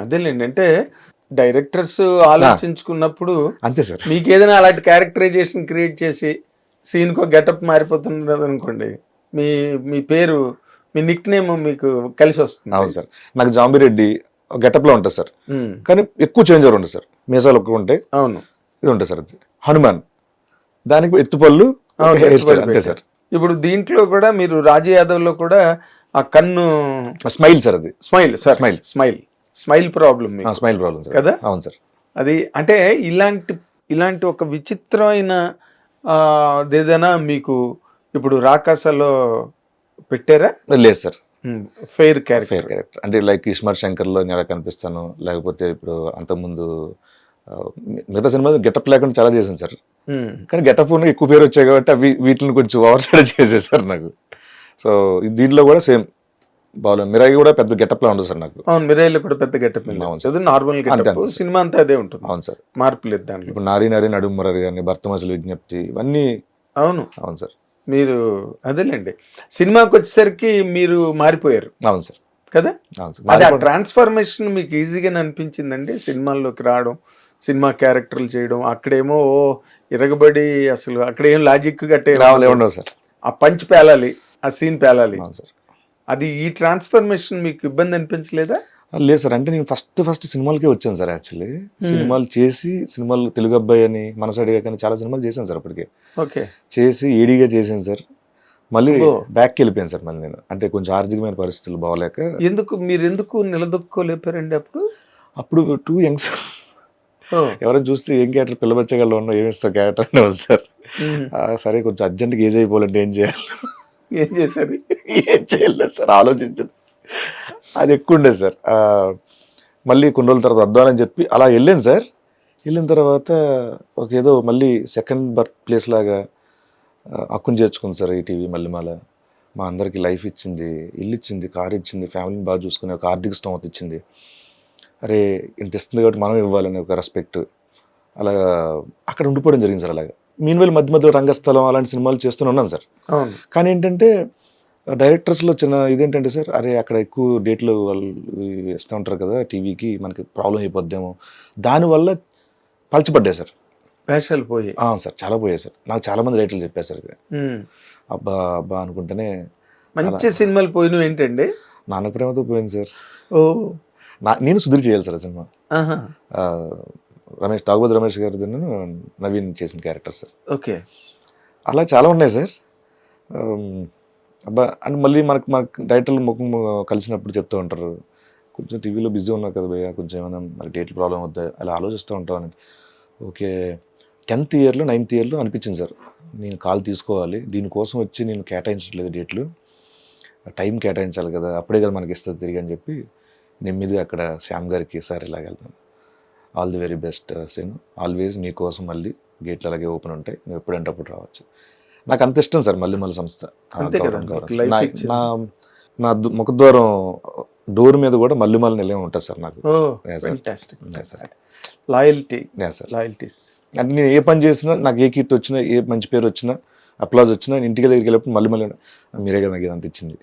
అదేలేండి. అంటే డైరెక్టర్స్ ఆలోచించుకున్నప్పుడు అంతే సార్. మీకు ఏదైనా అలాంటి క్యారెక్టరైజేషన్ క్రియేట్ చేసి సీన్‌కో గెటప్ మారిపోతున్నదనుకోండి. మీ మీ పేరు, మీ నిక్ నేమ్ మీకు కలిసొస్తుంది. అవును సార్. నాకు జాంబిరెడ్డి గెటప్లో ఉంటుంది సార్, హ్మ్. కానీ ఎక్కువ చేంజ్ ఓవర్ ఉంటుంది సార్. మీసాలు ఎక్కువ ఉంటాయి, అవును. ఇది ఉంటుంది సార్. అది హనుమాన్, దానికి ఎత్తుపళ్ళు, అవును. హెయిర్ స్టైల్ ఎత్తుపల్లి అంతే పెట్టారు. సార్. ఇప్పుడు దీంట్లో కూడా మీరు రాజు యాదవ్‌లో కూడా ఆ కన్ను స్మైల్ సార్, అది smile sir. Smile. Smile problem మీకు స్మైల్ ప్రాబ్లం సార్. కదా? అవును సార్. అది అంటే ఇలాంటి ఒక విచిత్రమైన ఏదైనా మీకు ఇప్పుడు రాకాసలో పెట్టారా? లేదు sir. Fair fair character. Character అంటే లైక్ ఇస్మార్ట్ శంకర్లో నేను ఎలా కనిపిస్తాను, లేకపోతే ఇప్పుడు అంతకుముందు మిగతా సినిమా గెటప్ లేకుండా చాలా చేశాను సార్. కానీ గెటప్ ఎక్కువ పేరు వచ్చాయి కాబట్టి అవి వీటిని కొంచెం ఓవర్ షాడో చేసేసారు నాకు. సో దీంట్లో కూడా సేమ్ బాగుంది. మిరాయి కూడా పెద్ద గెటప్ లా ఉండదు సార్ నాకు. అవును, మిరాయిలో కూడా పెద్ద గెటప్ అవును సార్. Normal getup. అంతే సార్. సినిమా అంతా అదే ఉంటుంది. అవును సార్. మార్పు లేదు దాంట్లో. ఇప్పుడు నారీ నారీ నడుమరరి కానీ, భర్తమసలు విజ్ఞప్తి, ఇవన్నీ. అవును. అవును సార్. మీరు అదేలేండి, సినిమాకి వచ్చేసరికి మీరు మారిపోయారు అవును సార్. కదా? అవును సార్. అది ఆ ట్రాన్స్ఫర్మేషన్ మీకు ఈజీగానే అనిపించిందండి సినిమాల్లోకి రావడం, సినిమా క్యారెక్టర్లు చేయడం? అక్కడేమో ఇరగబడి అసలు అక్కడ ఏం లాజిక్ గట్టే ఉండవు సార్. ఆ పంచ్ పేలాలి, ఆ సీన్ పేలాలి. అవును సార్. అది ఈ ట్రాన్స్ఫర్మేషన్ మీకు ఇబ్బంది అనిపించలేదా? లేదు సార్. అంటే నేను ఫస్ట్ సినిమాలకే వచ్చాను సార్. యాక్చువల్లీ సినిమాలు చేసి, సినిమాలు తెలుగు అబ్బాయి అని, మనసడిగా కానీ చాలా సినిమాలు చేశాను సార్. అప్పటికే ఓకే చేసి ఏడీగా చేశాను సార్. మళ్ళీ బ్యాక్కి వెళ్ళిపోయాను సార్. మళ్ళీ నేను అంటే కొంచెం ఆర్థికమైన పరిస్థితులు బాగోలేక. మీరు ఎందుకు నిలదొక్కోలేపారండి అప్పుడు? అప్పుడు టూ యంగ్ సార్. ఎవరైనా చూస్తే ఏం క్యారెక్టర్ పిల్లబచ్చగల్లో ఉన్నావు, ఏమి ఇస్తావు క్యారెక్టర్ అనేవాళ్ళు సార్. సరే కొంచెం అర్జెంట్గా ఏజ్ అయిపోవాలంటే ఏం చేయాలి, ఏం చేశారు? ఏం చేయలేదు సార్, ఆలోచించదు. అది ఎక్కువ ఉండేది సార్. మళ్ళీ కొన్ని రోజుల తర్వాత వద్దామని చెప్పి అలా వెళ్ళాను సార్. వెళ్ళిన తర్వాత ఏదో మళ్ళీ సెకండ్ బర్త్ ప్లేస్ లాగా హక్కును చేర్చుకుంది సార్ ఈటీవీ మల్లెమాల. మా అందరికీ లైఫ్ ఇచ్చింది, ఇల్లు ఇచ్చింది, కారు ఇచ్చింది, ఫ్యామిలీని బాగా చూసుకునే ఒక ఆర్థిక స్తోమత ఇచ్చింది. అరే ఇంత ఇస్తుంది కాబట్టి మనం ఇవ్వాలని ఒక రెస్పెక్ట్, అలా అక్కడ ఉండిపోవడం జరిగింది సార్. అలాగా మీన్వేల్ మధ్య మధ్యలో రంగస్థలం అలాంటి సినిమాలు చేస్తూనే ఉన్నాను సార్. కానీ ఏంటంటే డైరెక్టర్స్లో చిన్న ఇదేంటంటే సార్, అరే అక్కడ ఎక్కువ డేట్లు వాళ్ళు ఇస్తూ ఉంటారు కదా టీవీకి, మనకి ప్రాబ్లం అయిపోద్దేమో, దానివల్ల పలచబడ్డాయి సార్. వేషాలు పోయి సార్ చాలా పోయాయి సార్. నాకు చాలా మంది రైటర్లు చెప్పారు సార్. ఇది అబ్బా అబ్బా అనుకుంటేనే మంచి సినిమాలు పోయినవి ఏంటండి? నాన్న ప్రేమతో పోయింది సార్. ఓ నేను సుధీర్ చేయాలి సార్ ఆ సినిమా. తాగుబోతు రమేష్ గారు నవీన్ చేసిన క్యారెక్టర్ సార్. ఓకే అలా చాలా ఉన్నాయి సార్. అబ్బా అండ్ మళ్ళీ మనకు డైరెక్టర్లు ముఖం కలిసినప్పుడు చెప్తూ ఉంటారు, కొంచెం టీవీలో బిజీ ఉన్నారు కదా భయ్య, కొంచెం ఏమైనా మరి డేట్లు ప్రాబ్లం అవుతాయి, అలా ఆలోచిస్తూ ఉంటామని. ఓకే 10th ఇయర్లో 9th ఇయర్లో అనిపించింది సార్, నేను కాల్ తీసుకోవాలి, దీనికోసం వచ్చి నేను కేటాయించట్లేదు డేట్లు, టైం కేటాయించాలి కదా, అప్పుడే కదా మనకి ఇస్తుంది తిరిగి అని చెప్పి నెమ్మదిగా అక్కడ శ్యామ్ గారికి సార్ ఇలాగెళ్తాను, all the very best scene, always మీకోసం మళ్ళీ గేట్లు అలాగే ఓపెన్ ఉంటాయి, నువ్వు ఎప్పుడంటే అప్పుడు రావచ్చు. నాకు అంత ఇష్టం సార్ మల్లెమాల సంస్థ. నా ముఖద్వారం డోర్ మీద కూడా మల్లెమాల నిలయం ఉంటుంది సార్ నాకు. లాయల్టీ అంటే నేను ఏ పని చేసినా, నాకు ఏ కీర్తి వచ్చినా, ఏ మంచి పేరు వచ్చినా, అప్లాజ్ వచ్చినా, ఇంటికి దగ్గరికి వెళ్ళినప్పుడు మళ్ళీ మీరే కదా నాకు ఇదంతా ఇచ్చింది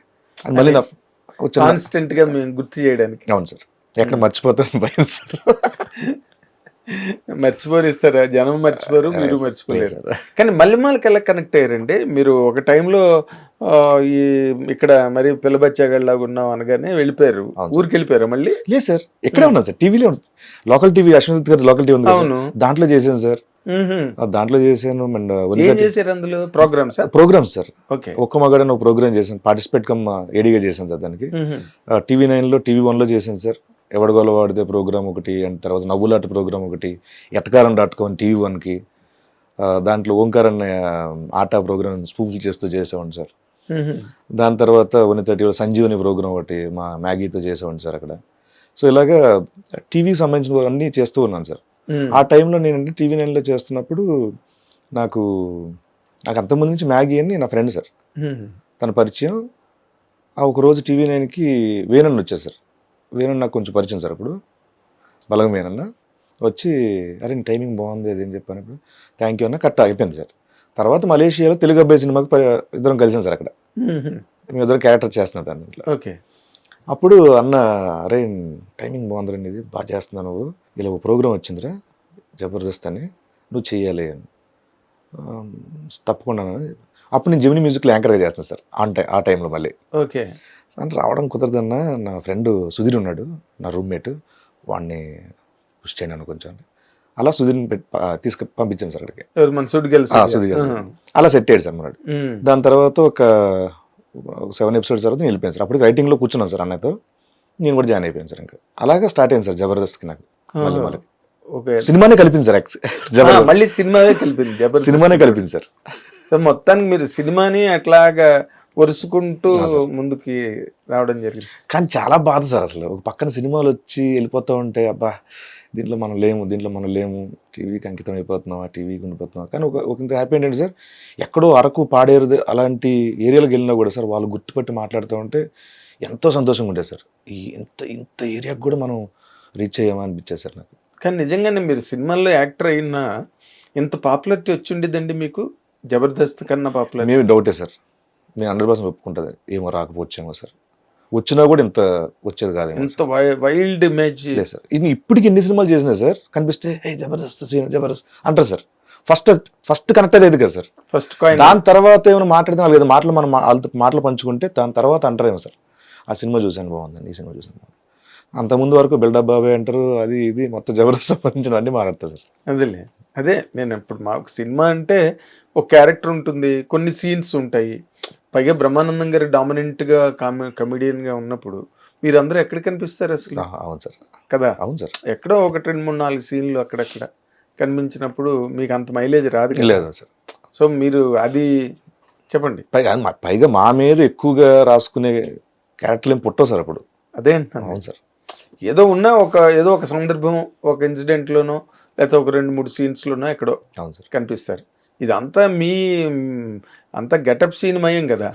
అని మళ్ళీ నా కాన్స్టెంట్ గా మేము గుర్తు చేయడానికి. అవును సార్. ఎక్కడ మర్చిపోతాను భయం సార్. మర్చిపోరిస్తారా జనం? మర్చిపోరు, మీరు మర్చిపోలేరు. కానీ మల్లెమాలకి ఎలా కనెక్ట్ అయ్యారండి మీరు? ఒక టైంలో ఇక్కడ మరి పిల్లబచ్చాగల్లాగా ఉన్నాం అనగానే వెళ్ళిపోయారు, ఊరికి వెళ్ళిపోయారు. మళ్ళీ లేదు సార్, ఎక్కడే ఉన్నాను సార్. టీవీలో లోకల్ టీవీ, అశ్వత్ గారి లోకల్ టీవీ ఉంది, దాంట్లో చేశాను సార్. దాంట్లో చేశాను. అందులో ప్రోగ్రామ్స్ సార్. ఒక్క మగాడని ఒక ప్రోగ్రామ్ చేశాను, పార్టిసిపేట్ కమ్ ఏడీగా చేశాను సార్. దానికి టీవీ 9లో, టీవీ 1లో చేశాను సార్. ఎవడగోల వాడితే ప్రోగ్రామ్ ఒకటి, అండ్ తర్వాత నవ్వులాట ప్రోగ్రామ్ ఒకటి, ఎటకారం.com టీవీ 1కి, దాంట్లో ఓంకార్ అనే ఆట ప్రోగ్రామ్ స్పూఫ్లు చేస్తూ చేసేవాడిని సార్. దాని తర్వాత వనితటిలో సంజీవని ప్రోగ్రామ్ ఒకటి మా మ్యాగీతో చేసేవాడిని సార్ అక్కడ. సో ఇలాగా టీవీకి సంబంధించిన అన్నీ చేస్తూ ఉన్నాను సార్. ఆ టైంలో నేనంటే టీవీ 9లో చేస్తున్నప్పుడు నాకు అంతకుముందు నుంచి మ్యాగీ అని నా ఫ్రెండ్ సార్, తన పరిచయం. ఒకరోజు టీవీ 9కి వేణన్న వచ్చారు సార్. వేణన్న నాకు కొంచెం పరిచయం సార్. అప్పుడు బలగం వేణన్న వచ్చి, అరే నీ టైమింగ్ బాగుంది అది అని చెప్పినప్పుడు థ్యాంక్ యూ అన్న, కట్ అయిపోయింది సార్. తర్వాత మలేషియాలో తెలుగు అబ్బాయి సినిమాకి ఇద్దరం కలిసాం సార్. అక్కడ మేము ఇద్దరు క్యారెక్టర్ చేస్తున్నాం దాంట్లో. ఓకే అప్పుడు అన్న, అరే టైమింగ్ బాగుందిరండి, ఇది బాగా చేస్తున్నావు నువ్వు, ఇలా ఒక ప్రోగ్రామ్ వచ్చిందిరా జబర్దస్త్ అని, నువ్వు చెయ్యాలి అని. తప్పకుండా. అప్పుడు నేను జెమినీ మ్యూజిక్లో యాంకర్గా చేస్తాను సార్ ఆ టైంలో. మళ్ళీ ఓకే అంటే రావడం కుదరదన్న, నా ఫ్రెండ్ సుధీర్ ఉన్నాడు నా రూమ్మేట్, వాడిని పుష్ చేయను అని కొంచెం. అలా సుధీర్ని పంపించాను సార్ అక్కడికి. సుధీర్ అలా సెట్ అయ్యాడు సార్ మనడు. దాని తర్వాత ఒక 7 ఎపిసోడ్స్ తర్వాత నేను వెళ్ళిపోయాను సార్. అప్పుడు రైటింగ్లో కూర్చున్నాను సార్ అన్నతో, నేను కూడా జాయిన్ అయిపోయాను సార్. ఇంకా అలాగా స్టార్ట్ అయింది సార్ జబర్దస్త్కి నాకు. మళ్ళీ సినిమానే కలిపింది సార్, మళ్ళీ సినిమానే కలిపింది సార్. సో మొత్తానికి మీరు సినిమాని అట్లాగా వరుసుకుంటూ ముందుకి రావడం జరిగింది. కానీ చాలా బాధ సార్ అసలు, ఒక పక్కన సినిమాలు వచ్చి వెళ్ళిపోతూ ఉంటే, అబ్బా దీంట్లో మనం లేము, టీవీకి అంకితం అయిపోతున్నాం, టీవీకి ఉండిపోతున్నాం. కానీ ఒక ఇంత హ్యాపీ ఏంటంటే సార్, ఎక్కడో అరకు పాడేరు అలాంటి ఏరియాలకు వెళ్ళినా కూడా సార్ వాళ్ళు గుర్తుపట్టి మాట్లాడుతూ ఉంటే ఎంతో సంతోషంగా ఉండేది సార్. ఇంత ఏరియాకి కూడా మనం రీచ్ అయ్యామా అనిపించేది సార్ నాకు. కానీ నిజంగానే మీరు సినిమాల్లో యాక్టర్ అయినా ఎంత పాపులారిటీ వచ్చిండేదండి మీకు జబర్దస్త్ కన్నా పాపులర్? మేము డౌటే సార్, నేను 100% ఒప్పుకుంటుంది. ఏమో రాకపోవచ్చేమో సార్, వచ్చినా కూడా ఇంత వచ్చేది కాదు. ఇంత వైల్డ్ ఇమేజ్ లేదు సార్. ఇప్పటికి ఎన్ని సినిమాలు చేసినా సార్, కనిపిస్తే జబర్దస్త్ జబర్దస్త్ అంటారు సార్. ఫస్ట్ కనెక్ట్ అయ్యేది కదా సార్. ఫస్ట్ దాని తర్వాత ఏమైనా మాట్లాడితే లేదు, మాటలు మనం మాటలు పంచుకుంటే దాని తర్వాత అంటారేమో సార్, ఆ సినిమా చూసాను బాగుందండి, ఈ సినిమా చూసాను బాగుంది. అంతకుముందు వరకు బిల్డప్ బాబాయ్ అంటారు, అది ఇది మొత్తం జబర్దస్త్ సంబంధించిన అన్ని మాట్లాడతారు సార్. అదే నేను ఇప్పుడు మాకు సినిమా అంటే ఒక క్యారెక్టర్ ఉంటుంది, కొన్ని సీన్స్ ఉంటాయి, పైగా బ్రహ్మానందం గారు డామినెంట్గా కమెడియన్గా ఉన్నప్పుడు మీరందరూ ఎక్కడ కనిపిస్తారు అసలు? అవును సార్ కదా. అవును సార్. ఎక్కడో 1, 2, 3, 4 సీన్లు అక్కడక్కడ కనిపించినప్పుడు మీకు అంత మైలేజ్ రాదు లేదు సార్. సో మీరు అది చెప్పండి. పైగా మా మీద ఎక్కువగా రాసుకునే క్యారెక్టర్లు ఏం పుట్టవు సార్ అప్పుడు. అదే అవును సార్. ఏదో ఒక సందర్భం, ఒక ఇన్సిడెంట్లోనో లేకపోతే ఒక 2-3 సీన్స్లోనో ఎక్కడో అవును సార్ కనిపిస్తారు. ఇదంతా అంతా గెటప్ సీన్ మయం కదా.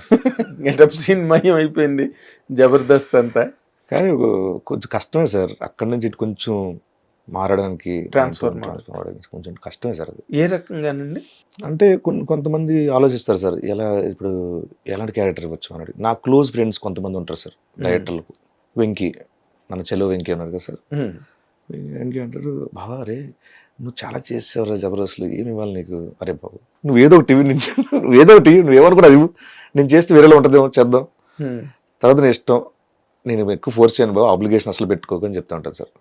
గెటప్ సీన్ మయం అయిపోయింది జబర్దస్త్ అంతా. కానీ కొంచెం కష్టమే సార్, అక్కడి నుంచి ఇటు కొంచెం మారడానికి, ట్రాన్స్ఫర్ కొంచెం కష్టమే సార్. అది ఏ రకంగానండి అంటే కొంతమంది ఆలోచిస్తారు సార్, ఇప్పుడు ఎలాంటి క్యారెక్టర్ ఇవ్వచ్చు అని. నా క్లోజ్ ఫ్రెండ్స్ కొంతమంది ఉంటారు సార్ డైరెక్టర్లకు. వెంకీ, మన చెలో వెంకీ ఉన్నారు కదా సార్. వెంకీ అంటారు, బాబా అరే నువ్వు చాలా చేసేవారు జబర్దస్త్లో, ఏమి ఇవ్వాలి నీకు? అరే బాబు నువ్వు ఏదో ఒక టీవీ నుంచి నువ్వేమని కూడా అది నేను చేస్తే వేరేలో ఉంటుందేమో, చేద్దాం, తర్వాత నేను ఇష్టం, నేను ఎక్కువ ఫోర్స్ చేయను బాబు, అప్లికేషన్ అసలు పెట్టుకోకని చెప్తా ఉంటాను సార్.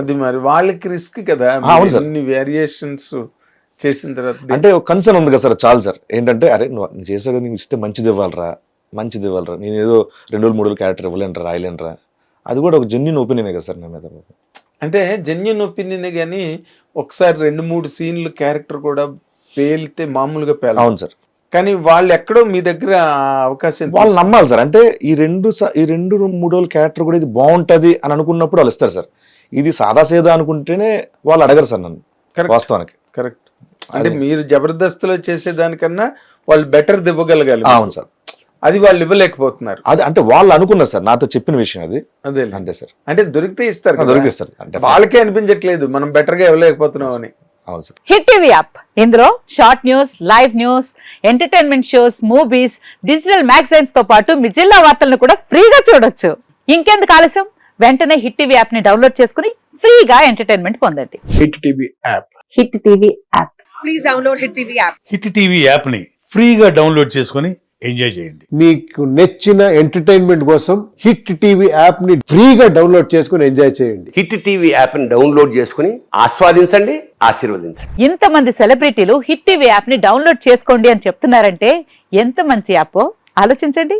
అది మరి వాళ్ళకి రిస్క్ కదా, వేరియేషన్స్ చేసిన తర్వాత. అంటే ఒక కన్సర్న్ ఉంది కదా సార్, చాలు సార్. ఏంటంటే అరే నువ్వు చేసా కదా, నీకు ఇస్తే మంచిది ఇవ్వాలరా, నేను ఏదో 2-3 క్యారెక్టర్ ఇవ్వలేనరా, రాయలేనరా. అది కూడా ఒక జెన్యూన్ ఒపీనియనే కదా సార్ నా మీద. అంటే జెన్యూన్ ఒపీనియనే కానీ ఒకసారి 2-3 సీన్లు క్యారెక్టర్ కూడా పేలితే మామూలుగా పేలి. అవును సార్. కానీ వాళ్ళు ఎక్కడో మీ దగ్గర అవకాశం వాళ్ళు నమ్మాలి సార్. అంటే ఈ 2-3 క్యారెక్టర్ కూడా ఇది బాగుంటది అని అనుకున్నప్పుడు వాళ్ళు ఇస్తారు సార్. ఇది సాదాసేదా అనుకుంటేనే వాళ్ళు అడగరు సార్ నన్ను. వాస్తవానికి కరెక్ట్. అంటే మీరు జబర్దస్త్లో చేసేదానికన్నా వాళ్ళు బెటర్ ఇవ్వగలగాలి. అవును సార్. అది వాళ్ళు ఇవ్వలేకపోతున్నారు. అది అంటే వాళ్ళు అనుకున్నారు సార్, నాతో చెప్పిన విషయం అది. అదే అంతే సార్. అంటే దొరికితే ఇస్తారు, అంటే వాళ్ళకే అనిపించట్లేదు మనం బెటర్ గా ఇవ్వలేకపోతున్నాం అని. అవును సార్. హిట్ టీవీ యాప్, ఇందులో short news, live news, entertainment shows, movies, digital magazines తో పాటు మీ జిల్లా వార్తలను కూడా ఫ్రీగా చూడొచ్చు. ఇంకెందుకు ఆలస్యం, వెంటనే హిట్ టీవీ యాప్ ని డౌన్లోడ్ చేసుకుని ఫ్రీగా ఎంటర్టైన్మెంట్ పొందండి. Hit TV app. Hit TV app. Please download hit TV app. Hit TV app ని ఫ్రీగా డౌన్లోడ్ చేసుకుని ఎంజాయ్ చేయండి. మీకు నచ్చిన ఎంటర్టైన్మెంట్ కోసం హిట్ టీవీ యాప్ ని ఫ్రీగా డౌన్లోడ్ చేసుకుని ఎంజాయ్ చేయండి. హిట్ టీవీ యాప్ ని డౌన్లోడ్ చేసుకుని ఆస్వాదించండి, ఆశీర్వదించండి. ఇంతమంది సెలబ్రిటీలు హిట్ టీవీ యాప్ ని డౌన్లోడ్ చేసుకోండి అని చెప్తున్నారంటే ఎంత మంచి యాప్ ఆలోచించండి.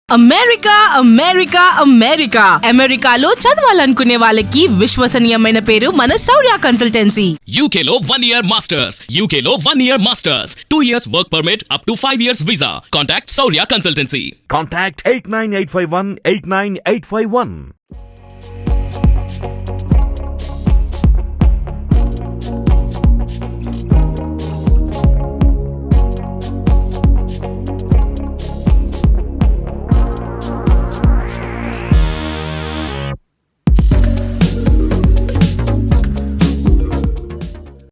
అమెరికా అమెరికా అమెరికా అమెరికాలో చదవాలనుకునే వాళ్ళకి విశ్వసనీయమైన పేరు మన శౌర్య కన్సల్టెన్సీ. UK లో 1 year masters. UK లో 1 year masters. 2 years work permit up to 5 years visa. Contact Saurya Consultancy. Contact 89851 89851.